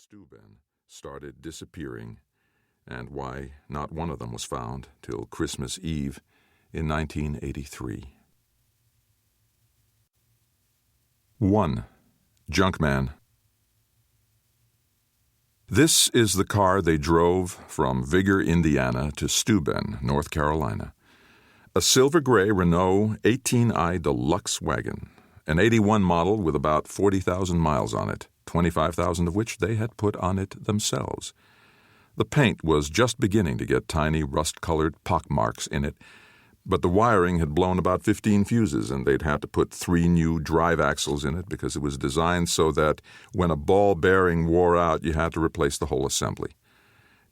Steuben started disappearing, and why not one of them was found till Christmas Eve in 1983. 1. Junkman. This is the car they drove from Vigor, Indiana to Steuben, North Carolina. A silver gray Renault 18i Deluxe wagon, an 81 model with about 40,000 miles on it, 25,000 of which they had put on it themselves. The paint was just beginning to get tiny rust-colored pockmarks in it, but the wiring had blown about 15 fuses, and they'd had to put 3 new drive axles in it because it was designed so that when a ball bearing wore out, you had to replace the whole assembly.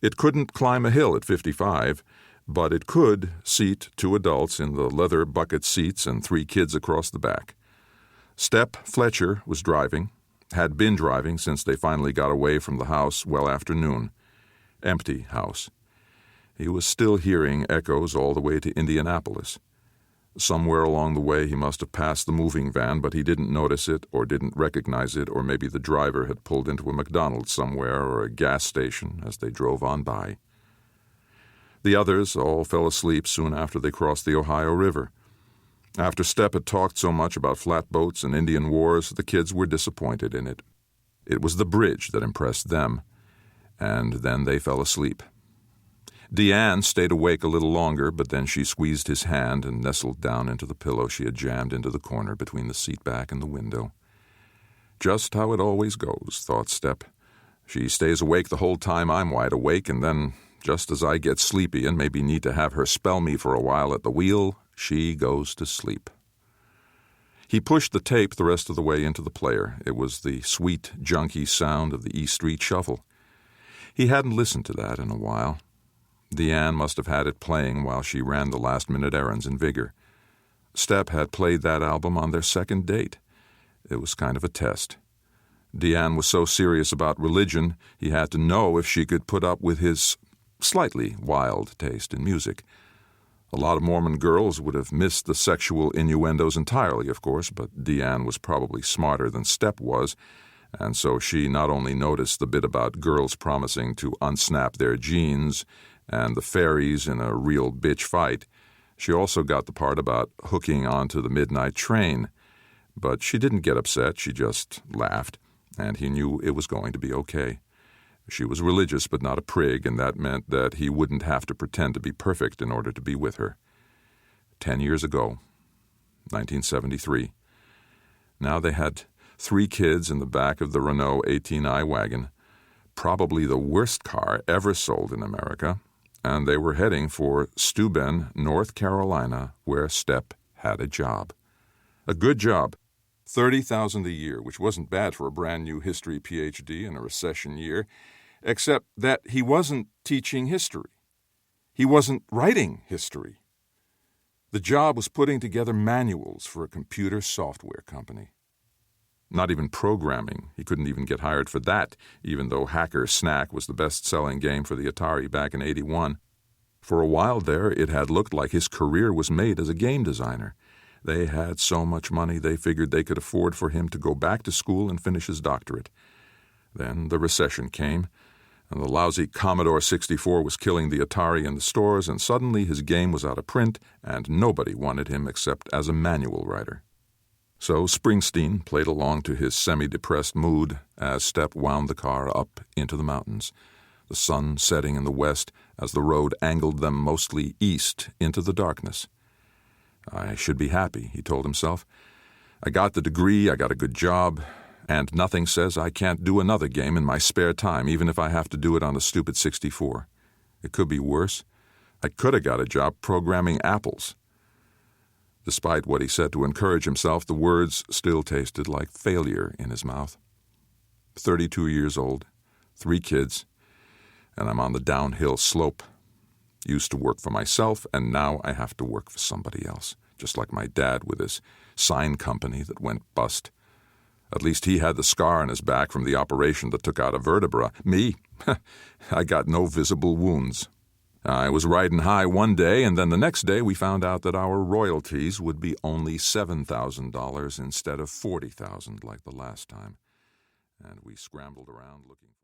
It couldn't climb a hill at 55, but it could seat 2 adults in the leather bucket seats and 3 kids across the back. Fletcher was driving, had been driving since they finally got away from the house well after noon. Empty house. He was still hearing echoes all the way to Indianapolis. Somewhere along the way he must have passed the moving van, but he didn't notice it or didn't recognize it, or maybe the driver had pulled into a McDonald's somewhere or a gas station as they drove on by. The others all fell asleep soon after they crossed the Ohio River. After Step had talked so much about flatboats and Indian wars, the kids were disappointed in it. It was the bridge that impressed them, and then they fell asleep. DeAnne stayed awake a little longer, but then she squeezed his hand and nestled down into the pillow she had jammed into the corner between the seat back and the window. Just how it always goes, thought Step. She stays awake the whole time I'm wide awake, and then, just as I get sleepy and maybe need to have her spell me for a while at the wheel, she goes to sleep. He pushed the tape the rest of the way into the player. It was the sweet, junky sound of the E Street Shuffle. He hadn't listened to that in a while. DeAnne must have had it playing while she ran the last-minute errands in Vigor. Step had played that album on their second date. It was kind of a test. DeAnne was so serious about religion, he had to know if she could put up with his slightly wild taste in music. A lot of Mormon girls would have missed the sexual innuendos entirely, of course, but DeAnne was probably smarter than Step was, and so she not only noticed the bit about girls promising to unsnap their jeans and the fairies in a real bitch fight, she also got the part about hooking onto the midnight train. But she didn't get upset, she just laughed, and he knew it was going to be okay. She was religious but not a prig, and that meant that he wouldn't have to pretend to be perfect in order to be with her. 10 years ago, 1973. Now they had 3 kids in the back of the Renault 18i wagon, probably the worst car ever sold in America, and they were heading for Steuben, North Carolina, where Step had a job. A good job. $30,000 a year, which wasn't bad for a brand-new history PhD in a recession year, except that he wasn't teaching history. He wasn't writing history. The job was putting together manuals for a computer software company. Not even programming. He couldn't even get hired for that, even though Hacker Snack was the best-selling game for the Atari back in '81. For a while there, it had looked like his career was made as a game designer. They had so much money they figured they could afford for him to go back to school and finish his doctorate. Then the recession came, and the lousy Commodore 64 was killing the Atari in the stores, and suddenly his game was out of print, and nobody wanted him except as a manual writer. So Springsteen played along to his semi-depressed mood as Step wound the car up into the mountains, the sun setting in the west as the road angled them mostly east into the darkness. I should be happy, he told himself. I got the degree, I got a good job, and nothing says I can't do another game in my spare time, even if I have to do it on a stupid 64. It could be worse. I could have got a job programming apples. Despite what he said to encourage himself, the words still tasted like failure in his mouth. 32 years old, 3 kids, and I'm on the downhill slope. Used to work for myself, and now I have to work for somebody else, just like my dad with his sign company that went bust. At least he had the scar on his back from the operation that took out a vertebra. Me, I got no visible wounds. I was riding high one day, and then the next day we found out that our royalties would be only $7,000 instead of $40,000 like the last time. And we scrambled around looking for